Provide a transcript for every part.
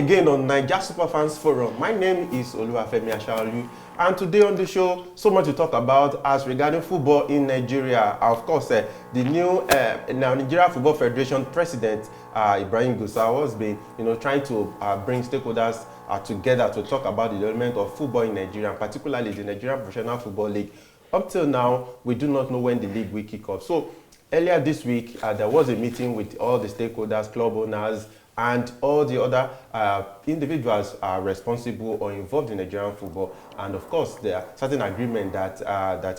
again on Niger Superfans Forum. My name is Oluwafemi Ashaolu, and today on the show, so much to talk about as regarding football in Nigeria. Of course, the new Nigeria Football Federation president, Ibrahim Gusau, has been trying to bring stakeholders together to talk about the development of football in Nigeria, and particularly the Nigerian Professional Football League. Up till now, we do not know when the league will kick off. So earlier this week, there was a meeting with all the stakeholders, club owners, and all the other individuals responsible or involved in Nigerian football. And of course, there are certain agreement that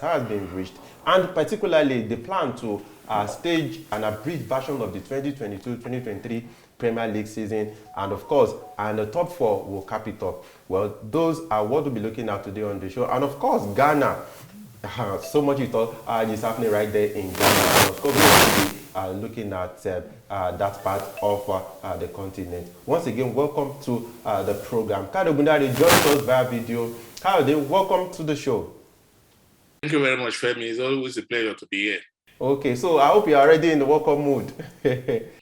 has been reached, and particularly the plan to stage an abridged version of the 2022-2023 Premier League season, and of course, the top four will cap it up. Well, those are what we'll be looking at today on the show. And of course, Ghana. So much you thought is happening right there in Ghana. And of course, we will be looking at that part of the continent. Once again, welcome to the program. Kado Gundari joins us via video. Kado, welcome to the show. Thank you very much, Femi. It's always a pleasure to be here. Okay, so I hope you're already in the welcome mood.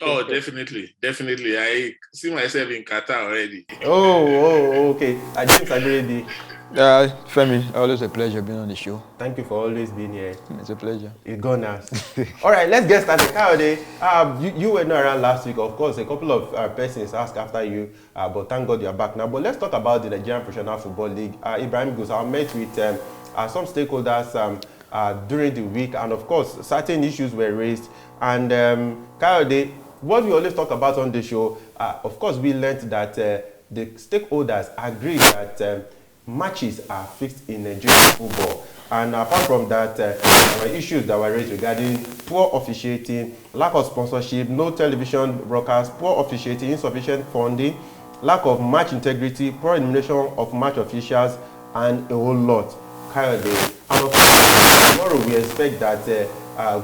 Oh, definitely. I see myself in Qatar already. Oh, okay. I didn't agree. Femi, always a pleasure being on the show. Thank you for always being here. It's a pleasure. It's gone. All right, let's get started. Kayode, you were not around last week. Of course, a couple of persons asked after you, but thank God you're back now. But let's talk about the Nigerian Professional Football League. Ibrahim Gusau met with some stakeholders during the week, and of course, certain issues were raised. And Kayode, what we always talk about on the show, of course, we learned that the stakeholders agreed that matches are fixed in Nigerian football. And apart from that, there were issues that were raised regarding poor officiating, lack of sponsorship, no television broadcast, poor officiating, insufficient funding, lack of match integrity, poor elimination of match officials, and a whole lot. Kayode, and of course, tomorrow we expect that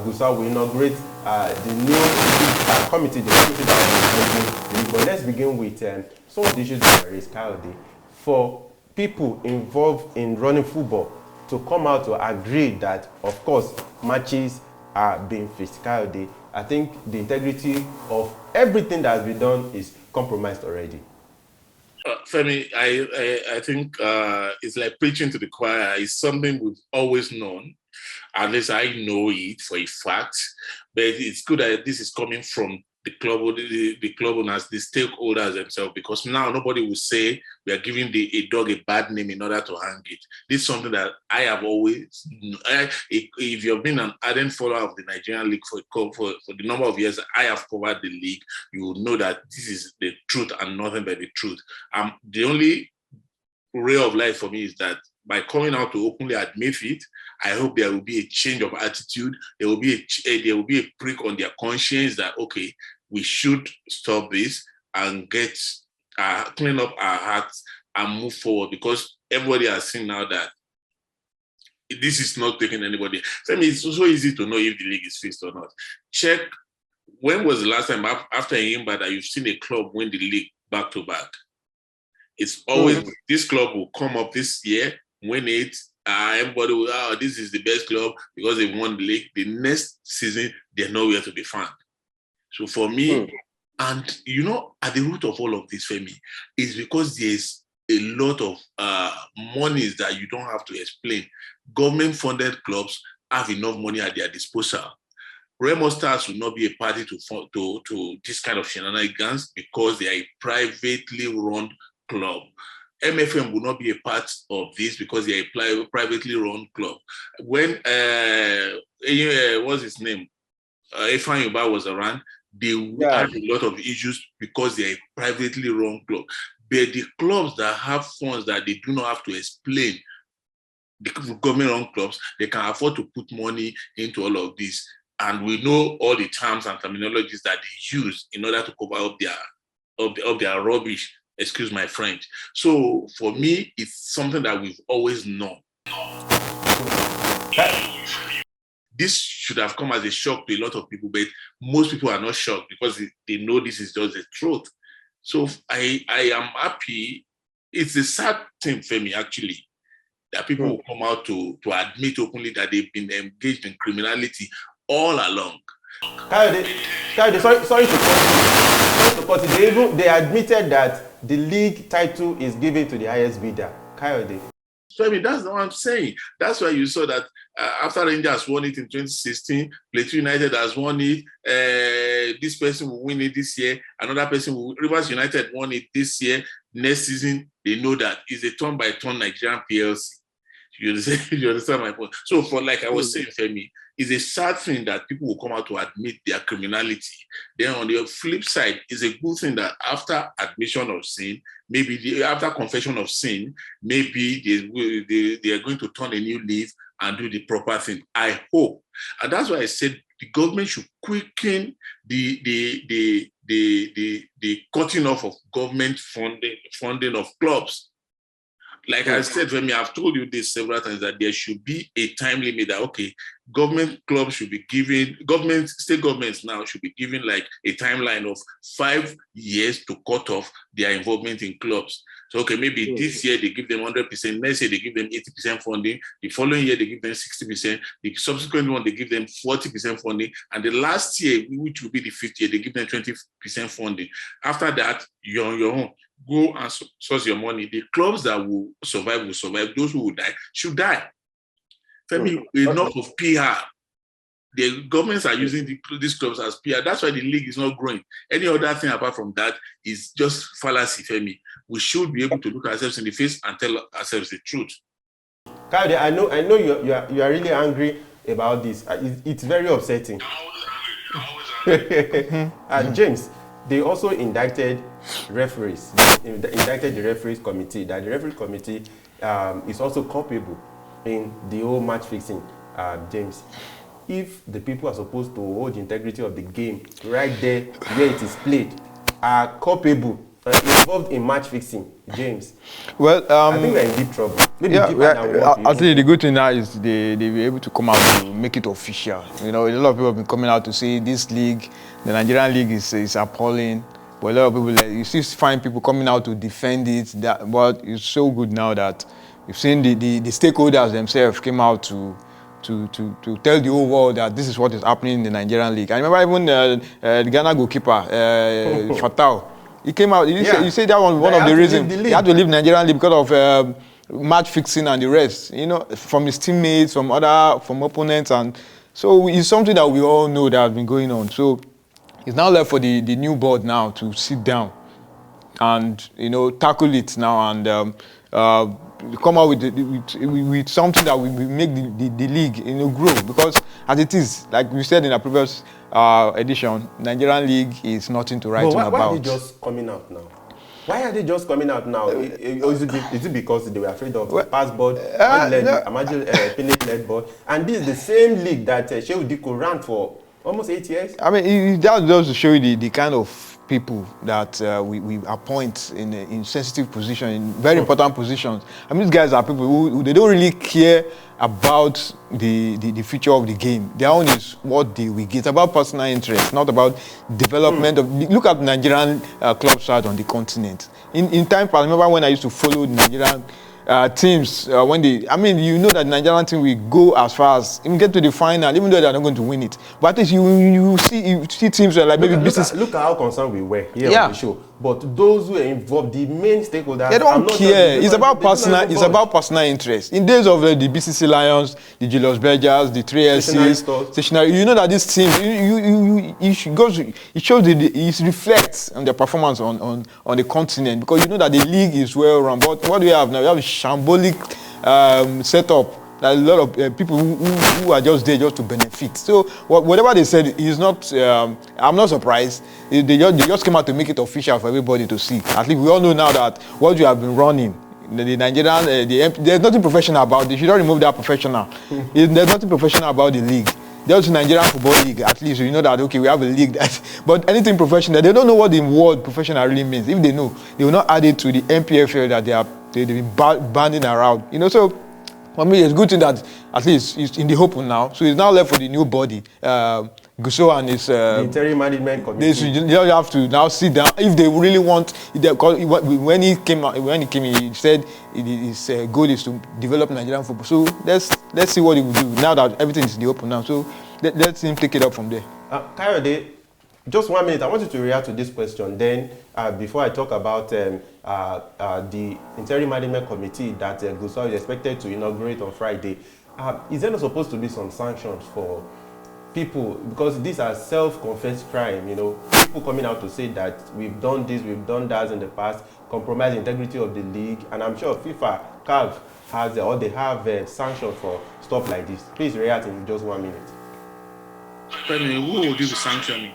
Gusau will inaugurate the new committee, the committee that will be. But let's begin with some of the issues that were raised, Kayode. For people involved in running football to come out to agree that, of course, matches are being fixed. Kayode, I think the integrity of everything that has been done is compromised already. Femi, I think it's like preaching to the choir. It's something we've always known. At least I know it for a fact. But it's good that this is coming from the club owners, the stakeholders themselves, because now nobody will say we are giving a dog a bad name in order to hang it. This is something that I have always, if you've been an ardent follower of the Nigerian league for the number of years I have covered the league, you will know that this is the truth and nothing but the truth. The only ray of light for me is that by coming out to openly admit it, I hope there will be a change of attitude. There will be a prick on their conscience that, okay, we should stop this and get clean up our hearts and move forward, because everybody has seen now that this is not taking anybody. I mean, it's so easy to know if the league is fixed or not. Check, when was the last time after Imba that you've seen a club win the league back to back? It's always this club will come up this year, win it. Everybody will, this is the best club because they won the league. The next season, they're nowhere to be found. So for me, and at the root of all of this, Femi, is because there's a lot of monies that you don't have to explain. Government-funded clubs have enough money at their disposal. Remo Stars will not be a party to this kind of shenanigans because they are a privately run club. MFM will not be a part of this because they are a privately run club. When what's his name? Ifan Yuba was around, they had a lot of issues because they are a privately run club. But the clubs that have funds that they do not have to explain, the government-run clubs, they can afford to put money into all of this. And we know all the terms and terminologies that they use in order to cover up their rubbish. Excuse my French. So for me, it's something that we've always known. This should have come as a shock to a lot of people, but most people are not shocked because they know this is just the truth. So I am happy. It's a sad thing for me, actually, that people will come out to admit openly that they've been engaged in criminality all along. Kayode, Sorry to cut you. They admitted that the league title is given to the highest bidder. Kayode. So I mean, that's what I'm saying. That's why you saw that after Rangers won it in 2016, Plateau United has won it. This person will win it this year. Another person will. Rivers United won it this year. Next season, they know that it's a turn-by-turn Nigerian PLC. You understand my point? So for like I was saying, Femi, it's a sad thing that people will come out to admit their criminality. Then on the flip side, it's a good thing that after admission of sin, after confession of sin, maybe they are going to turn a new leaf and do the proper thing. I hope. And that's why I said the government should quicken the cutting off of government funding of clubs. Like I said, Femi, I've told you this several times that there should be a time limit that, okay, state governments now should be given like a timeline of 5 years to cut off their involvement in clubs. So, okay, maybe this year they give them 100%, next year they give them 80% funding, the following year they give them 60%, the subsequent one they give them 40% funding, and the last year, which will be the 5th year, they give them 20% funding. After that, you're on your own. Go and source your money. The clubs that will survive. Those who will die should die. Femi, enough of PR. The governments are using these clubs as PR. That's why the league is not growing. Any other thing apart from that is just fallacy, Femi. We should be able to look ourselves in the face and tell ourselves the truth. Kayode, I know you are really angry about this. It's very upsetting. And James, they also indicted referees. They indicted the referees committee. That the referees committee is also culpable in the whole match fixing. James, if the people are supposed to hold the integrity of the game right there where it is played are culpable involved in match fixing, James, well, I think we're in deep trouble. Maybe I think the good thing now is they were able to come out to make it official. You know, a lot of people have been coming out to say this league, the Nigerian league is appalling. But a lot of people, you still find people coming out to defend it. But it's so good now that you've seen the stakeholders themselves came out to tell the whole world that this is what is happening in the Nigerian league. I remember even the Ghana goalkeeper, Fatau, he came out, he said that was one of the reasons he had to leave Nigerian league because of match fixing and the rest, you know, from his teammates, from opponents. And so it's something that we all know that has been going on. So it's now left for the new board now to sit down and, you know, tackle it now and come out with something that will make the league, you know, grow. Because as it is, like we said in a previous edition, Nigerian league is nothing to write about. Why are they just coming out now? Why are they just coming out now? Is it because they were afraid of the past board, led board? And this is the same league that Shehu Diko ran for almost 8 years? I mean, that does show you the kind of people that we appoint in sensitive positions, in very important positions. I mean, these guys are people who they don't really care about the future of the game. Their own is what they will get. It's about personal interest, not about development of. Look at the Nigerian club side on the continent. In time, I remember when I used to follow the Nigerian teams when they, I mean, you know that the Nigerian team will go as far as even get to the final, even though they are not going to win it. But at least you see teams like maybe business. Look at how concerned we were here on the show. But those who are involved, the main stakeholders, they don't care. It's about personal. It's about personal interest. In days of the BCC Lions, the Julius Bergers, the 3SCs, stationary. You know that these teams, it shows it reflects on their performance on the continent, because you know that the league is well run. But what do we have now? We have a shambolic setup. That a lot of people who are just there just to benefit. So whatever they said is not. I'm not surprised. They just came out to make it official for everybody to see. At least we all know now that what you have been running, the Nigerian, there's nothing professional about it. You should not remove that professional. There's nothing professional about the league. There's Nigerian Football League. At least you know that, okay, we have a league that. But anything professional, they don't know what the word professional really means. If they know, they will not add it to the NPFL that they've been banding around. You know, so. For me, it's a good thing that at least it's in the open now. So it's now left for the new body, Guso and his. The interim management committee. They have to now sit down if they really want. When he came, he said his goal is to develop Nigerian football. So let's see what he will do now that everything is in the open now. So let's him take it up from there. Kayode, Just 1 minute. I want you to react to this question. Then, before I talk about the interim management committee that Gusau is expected to inaugurate on Friday, is there not supposed to be some sanctions for people, because these are self-confessed crime, people coming out to say that we've done this, we've done that in the past, compromise the integrity of the league, and I'm sure FIFA, CAF has or they have sanctions for stuff like this. Please react in just 1 minute. Tell me, who will do the sanctioning?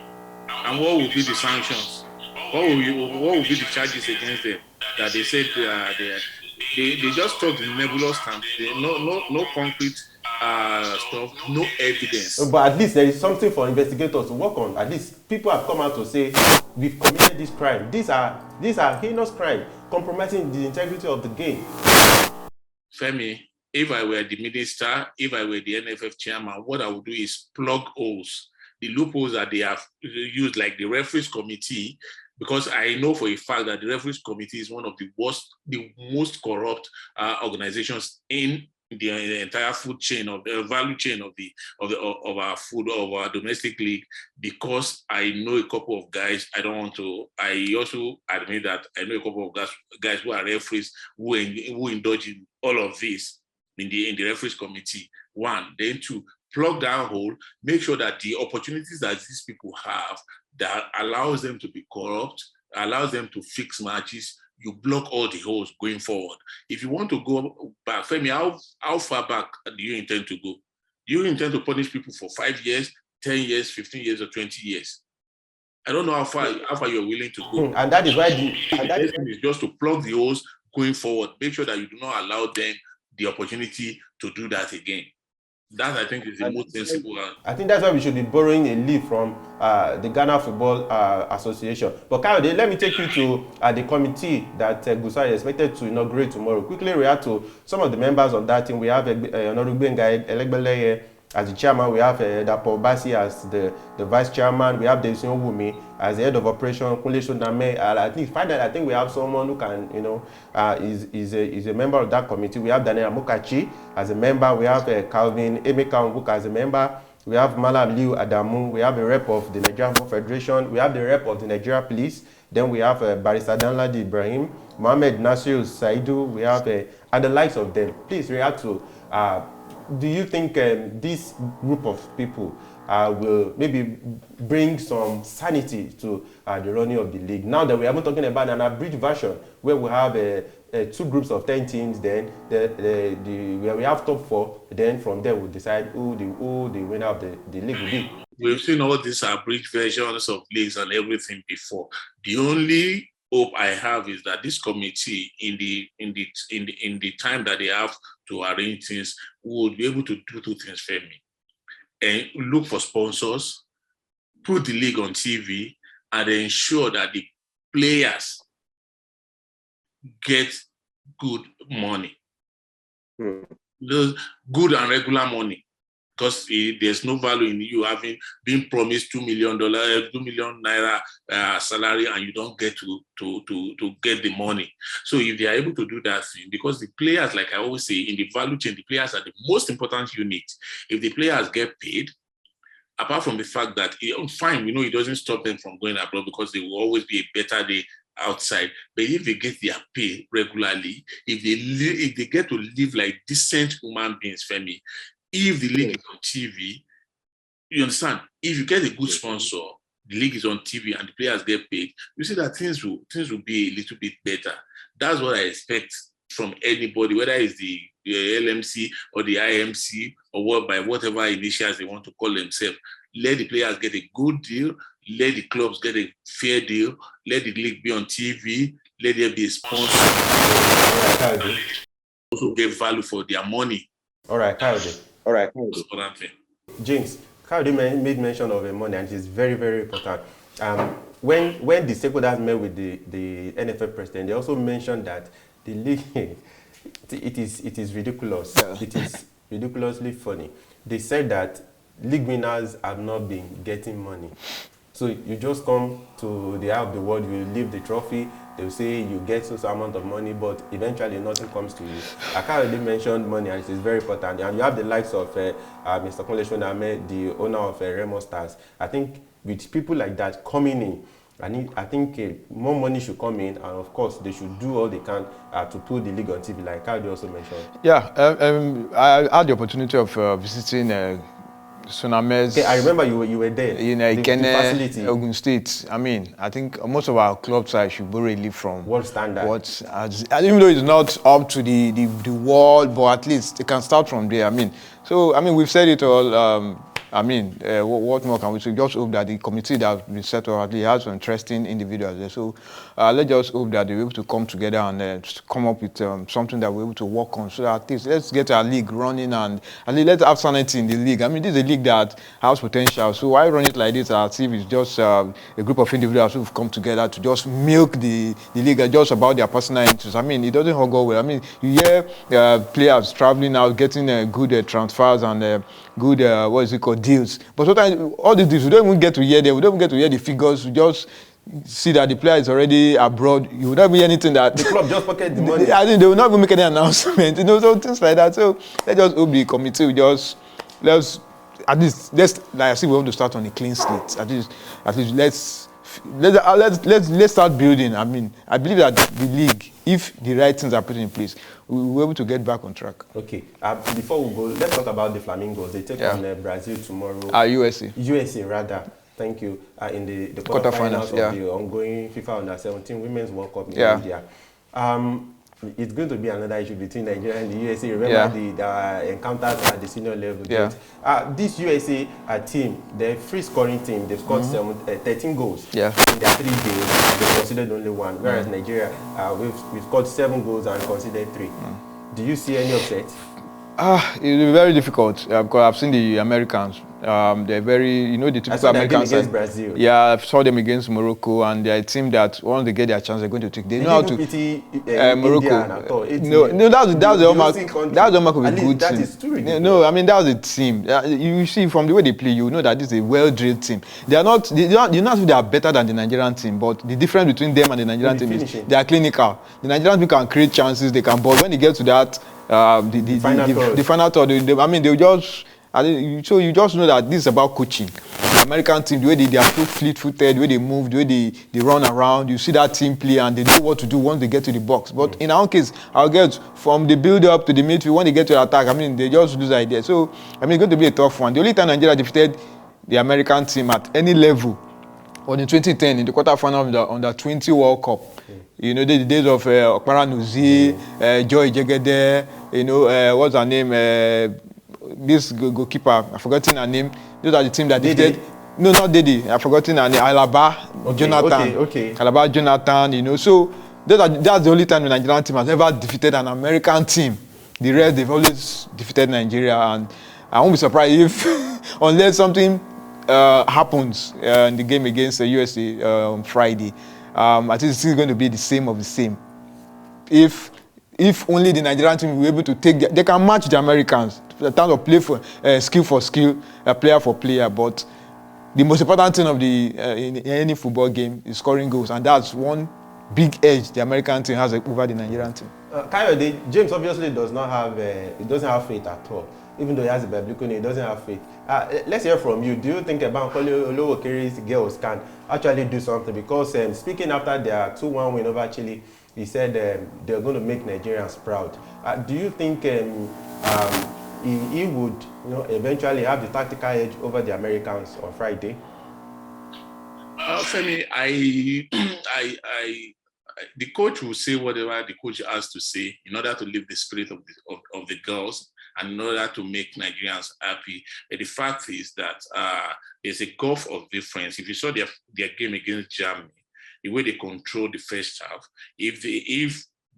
And what will be the sanctions? What will be the charges against them? That they said they just talk in nebulous terms. No concrete stuff, no evidence. But at least there is something for investigators to work on. At least people have come out to say we've committed this crime. These are heinous crime, compromising the integrity of the game. Femi, if I were the minister, if I were the NFF chairman, what I would do is plug holes, the loopholes that they have used, like the referees committee, because I know for a fact that the referees committee is one of the most corrupt organizations in the entire food chain of the value chain of our food, of our domestic league. Because I know a couple of guys, I also admit that I know a couple of guys who are referees who indulge in all of this in the referees committee. One, then two, plug that hole, make sure that the opportunities that these people have that allows them to be corrupt, allows them to fix matches, you block all the holes going forward. If you want to go back, Femi, how far back do you intend to go? Do you intend to punish people for 5 years, 10 years, 15 years, or 20 years? I don't know how far you're willing to go. And that is why the is just to plug the holes going forward. Make sure that you do not allow them the opportunity to do that again. That, I think, is the most sensible. I think that's why we should be borrowing a leaf from the Ghana Football Association. But Kayode, let me take you to the committee that Gusau is expected to inaugurate tomorrow. Quickly react to some of the members of that team. We have Honorable Elegbeleye as the chairman. We have Dapo Basi as the vice chairman. We have Desion Wumi as the head of operation. Kunle Shoname. I think we have someone who can, is a member of that committee. We have Daniel Amokachi as a member. We have Calvin Emeka Onwuka as a member. We have Malam Liu Adamu. We have a rep of the Nigerian Football Federation. We have the rep of the Nigeria Police. Then we have Barrister Danladi Ibrahim, Mohammed Nasir Saidu. We have and the likes of them. Please react to. Do you think this group of people will maybe bring some sanity to the running of the league? Now that we are not talking about an abridged version where we have 2 groups of 10 teams, then where we have top 4, then from there we'll decide who the winner of the league will be. We've seen all these abridged versions of leagues and everything before. The only hope I have is that this committee, in the time that they have to arrange things, will be able to do 2 things for me. And look for sponsors, put the league on TV, and ensure that the players get good money. Those good and regular money. Because there's no value in you having been promised $2 million naira salary, and you don't get to get the money. So if they are able to do that thing, because the players, like I always say, in the value chain, the players are the most important unit. If the players get paid, apart from the fact that, fine, we know it doesn't stop them from going abroad because there will always be a better day outside. But if they get their pay regularly, if they get to live like decent human beings, Femi, if the league is on TV, you understand, if you get a good sponsor, the league is on TV and the players get paid, you see that things will be a little bit better. That's what I expect from anybody, whether it's the LMC or the IMC or by whatever initials they want to call themselves. Let the players get a good deal, let the clubs get a fair deal, let the league be on TV, let there be a sponsor. Also get value for their money. All right, Kayode. All right. James, Kayode made mention of money, and it is very, very important. When the stakeholders met with the NFF president, they also mentioned that the league, it is ridiculous. Yeah. It is ridiculously funny. They said that league winners have not been getting money. So you just come to the eye of the world, you leave the trophy, they'll say you get so amount of money, but eventually nothing comes to you. I can't really mention money, and it is very important. And you have the likes of Mr. Kunle Shoname, the owner of Remo Stars. I think with people like that coming in, I think more money should come in, and of course they should do all they can to put the league on TV, like Cardi also mentioned. Yeah, I had the opportunity of visiting Suname's. Okay, I remember you were there. In the facility. Ogun State. I mean, I think most of our clubs should borrow a leave from world standard. Even though it's not up to the world, but at least they can start from there. I mean, we've said it all. What more can we say? Just hope that the committee that has been set up has some interesting individuals there. So let's just hope that they're able to come together and come up with something that we're able to work on. So that at least let's get our league running, and at least let's have sanity in the league. I mean, this is a league that has potential. So why run it like this? As if it's just a group of individuals who've come together to just milk the league just about their personal interests. I mean, it doesn't all go well. I mean, you hear players traveling out, getting good transfers and good deals, but sometimes all these deals we don't even get to hear them. We don't even get to hear the figures. We just see that the player is already abroad. You will not be anything that the club just pocket the money. I think they will not even make any announcement. So things like that. So let's just hope the committee will just let's like I see we want to start on a clean slate. At least let's start building. I mean, I believe that the league, if the right things are put in place, we will be able to get back on track. Okay. Before we go, let's talk about the Flamingos. They take on Brazil tomorrow. USA rather. Thank you. In the quarterfinals of the ongoing FIFA Under-17 Women's World Cup in India. It's going to be another issue between Nigeria and the USA. Remember the encounters at the senior level. This USA team, the free scoring team, they've scored 13 goals in their 3 games. They've conceded only 1. Whereas Nigeria, we've scored 7 goals and conceded 3. Do you see any upset? It will be very difficult because I've seen the Americans. They're very, the typical Americans. Against Brazil. Yeah, I saw them against Morocco, and they're a team that once they get their chance, they're going to take. They know how to. Morocco. No, that's the mark of a good team. Is true. No, I mean that's a team. You see from the way they play, you know that this is a well-drilled team. They are not better than the Nigerian team, but the difference between them and the Nigerian team is they are clinical. The Nigerian team can create chances, they can, but when they get to that. The final third, they'll just. So you just know that this is about coaching. The American team, the way they are so fleet-footed, the way they move, the way they run around, you see that team play and they know what to do once they get to the box. But in our case, our girls, from the build-up to the midfield, when they get to the attack, they just lose idea. So, it's going to be a tough one. The only time Nigeria defeated the American team at any level was in 2010 in the quarterfinal of the Under-20 World Cup. The days of Okpara Nuzi, Joy Jegede, what's her name? This goalkeeper, I've forgotten her name. Those are the team that defeated. No, not Dede. I've forgotten her name. Alaba, Jonathan. Okay. Alaba, Jonathan. So that's the only time the Nigerian team has ever defeated an American team. The rest, they've always defeated Nigeria, and I won't be surprised if, unless something happens in the game against the USA on Friday. I think it's still going to be the same of the same. If only the Nigerian team will be able to they can match the Americans in terms of play for skill, player for player. But the most important thing in any football game is scoring goals, and that's one big edge the American team has over the Nigerian team. James obviously doesn't have faith at all. Even though he has a biblical name, he doesn't have faith. Let's hear from you. Do you think Bankole Olowokere's girls can actually do something? Because speaking after their 2-1 win over Chile, he said they're going to make Nigerians proud. Do you think he would eventually have the tactical edge over the Americans on Friday? Femi, the coach will say whatever the coach has to say in order to lift the spirit of the girls and in order to make Nigerians happy. But the fact is that there's a gulf of difference. If you saw their game against Germany, the way they controlled the first half, if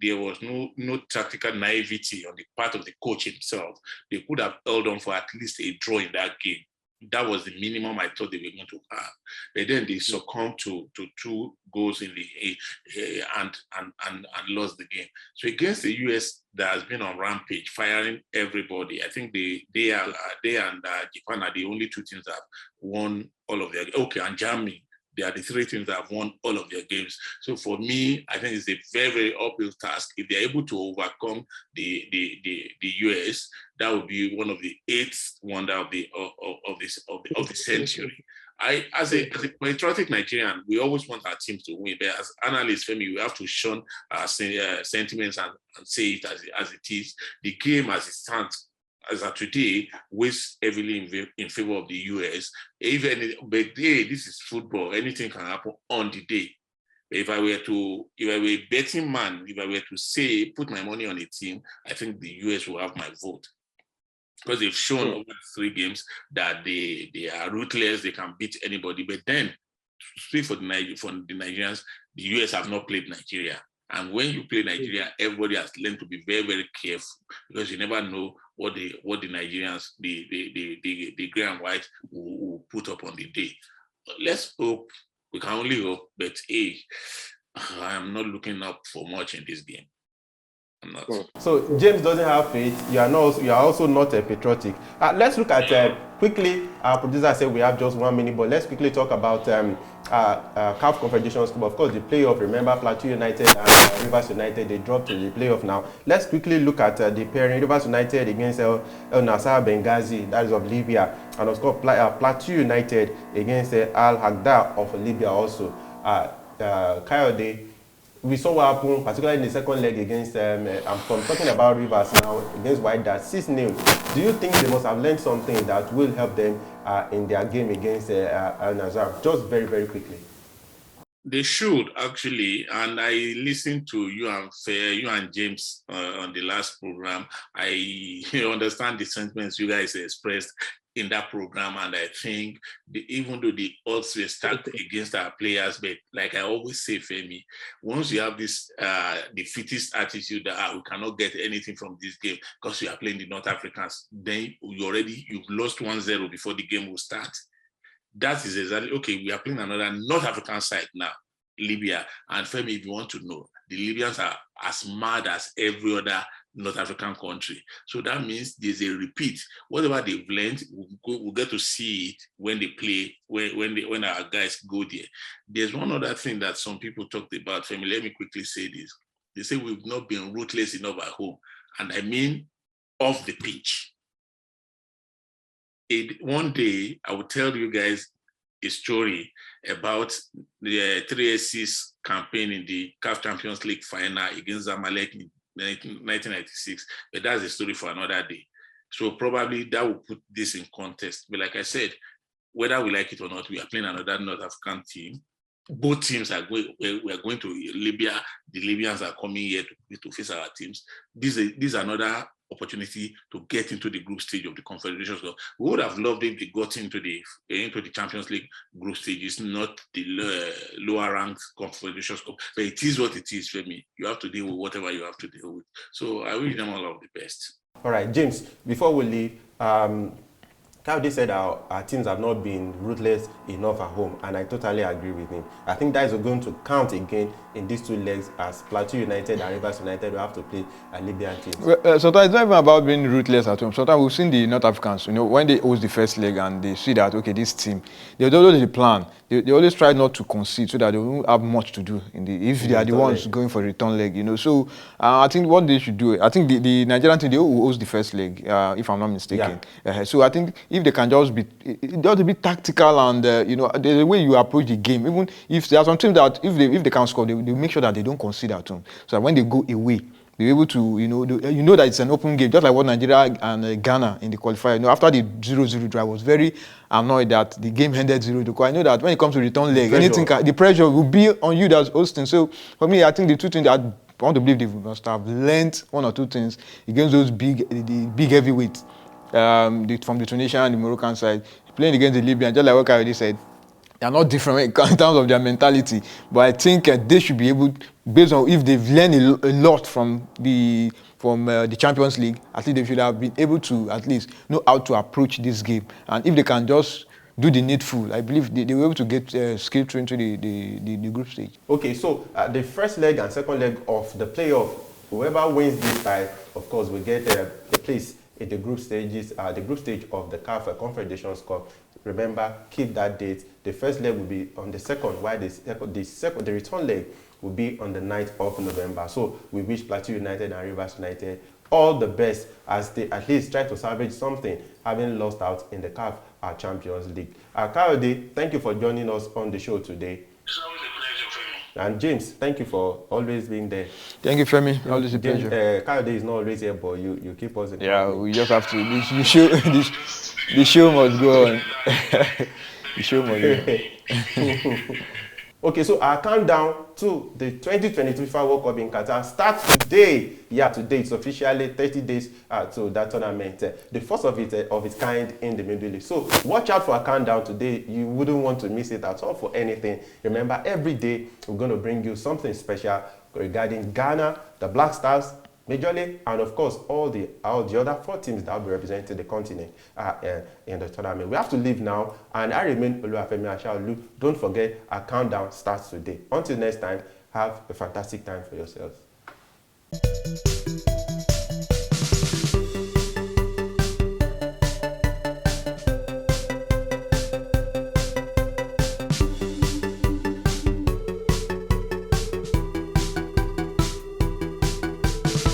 there was no tactical naivety on the part of the coach himself, they could have held on for at least a draw in that game. That was the minimum I thought they were going to have. But then they succumbed to 2 goals in the and lost the game. So against the US that has been on rampage, firing everybody, I think they and Japan are the only 2 teams that have won all of their. Okay, and Germany They are the three teams that have won all of their games. So for me, I think it's a very, very uphill task. If they're able to overcome the US, that would be one of the eighth wonder of the century. As a patriotic Nigerian, we always want our teams to win. But as analysts, Femi, we have to shun our sentiments and say it as it is. The game as it stands, as of today, weighs heavily in favor of the US. But this is football. Anything can happen on the day. If I were a betting man, if I were to say, put my money on a team, I think the US will have my vote. Because they've shown over 3 games that they are ruthless, they can beat anybody. But then, to speak for the Nigerians, the US have not played Nigeria. And when you play Nigeria, everybody has learned to be very, very careful, because you never know what the Nigerians, the grey and white, will put up on the day. Let's hope. We can only hope. But I am not looking up for much in this game. I'm not. So James doesn't have faith. You are also not patriotic. Let's look at quickly. Our producer said we have just 1 minute, but let's quickly talk about CAF Confederations Cup. Of course, the playoff. Remember, Plateau United and Rivers United, they dropped to the playoff now. Let's quickly look at the pairing. Rivers United against El Nassr Benghazi, that is of Libya, and of course Plateau United against Al Hagda of Libya also. Kayode, we saw what happened, particularly in the second leg against, I'm talking about Rivers now, against Wydad, 6-0. Do you think they must have learned something that will help them in their game against Al Nassr? Just very, very quickly. They should, actually. And I listened to you and James on the last program. I understand the sentiments you guys expressed in that program, and I think even though the odds were stacked against our players, but like I always say, Femi, once you have this defeatist attitude that we cannot get anything from this game because we are playing the North Africans, then you've lost 1-0 before the game will start. That is exactly, okay, we are playing another North African side now, Libya. And Femi, if you want to know, the Libyans are as mad as every other North African country. So that means there's a repeat. Whatever they've learned, we'll get to see it when they play, when our guys go there. There's one other thing that some people talked about. Femi, let me quickly say this. They say we've not been ruthless enough at home. And I mean off the pitch. One day, I will tell you guys a story about the 3SC's campaign in the CAF Champions League final against Zamalek in 1996, but that's a story for another day. So probably that will put this in context. But like I said, whether we like it or not, we are playing another North African team. Both teams are going. We are going to Libya. The Libyans are coming here to face our teams. This is another opportunity to get into the group stage of the Confederations Cup. We would have loved if they got into the Champions League group stages, not the lower ranked Confederations Cup. But it is what it is, for me. You have to deal with whatever you have to deal with. So I wish them all of the best. All right, James, before we leave, Kayode said our teams have not been ruthless enough at home, and I totally agree with him. I think that is going to count again in these 2 legs, as Plateau United and Rivers United will have to play a Libyan team. Well, sometimes it's not even about being ruthless at home. Sometimes we've seen the North Africans, when they host the first leg and they see that, okay, this team, they always the plan. They always try not to concede so that they won't have much to do if they are the ones going for a return leg, So I think what they should do, I think the Nigerian team, they will host the first leg, if I'm not mistaken. Yeah. So I think if they can just be tactical and, the way you approach the game, even if there are some teams that if they can score, they make sure that they don't concede at home. So that when they go away, they're able to, that it's an open game, just like what Nigeria and Ghana in the qualifier. After the 0-0 draw, I was very annoyed that the game ended 0-0. Because I know that when it comes to return leg, the pressure will be on you that's hosting. So for me, I think the 2 things that I want to believe they must have learned 1 or 2 things against those big heavyweights from the Tunisian and the Moroccan side, playing against the Libyan, just like what I already said. They are not different in terms of their mentality, but I think they should be able, based on if they've learned a lot from the Champions League, at least they should have been able to at least know how to approach this game. And if they can just do the needful, I believe they will able to get skilled through into the group stage. Okay, so the first leg and second leg of the playoff, whoever wins this side, of course, will get a place in the group stages, the group stage of the CAF Confederations Cup. remember, keep that date. The first leg will be on the 2nd, while the return leg will be on the 9th of November. So we wish Plateau United and Rivers United all the best as they at least try to salvage something, having lost out in the CAF Champions League. Kayode, thank you for joining us on the show today. It's always a pleasure for me. And James, thank you for always being there. Thank you, Femi. Always a James, pleasure. Kayode is not always here, but you keep us in. Yeah, we just have to. The show must go on. The show must go on. Okay, so our countdown to the 2022 FIFA World Cup in Qatar starts today. Yeah, today it's officially 30 days to that tournament. The first of its kind in the Middle East. So watch out for our countdown today. You wouldn't want to miss it at all for anything. Remember, every day we're going to bring you something special regarding Ghana, the Black Stars, Major League, and of course all the other 4 teams that will be representing the continent in the tournament. We have to leave now, and I remain Oluwafemi Ashaolu. Don't forget, our countdown starts today. Until next time, have a fantastic time for yourselves.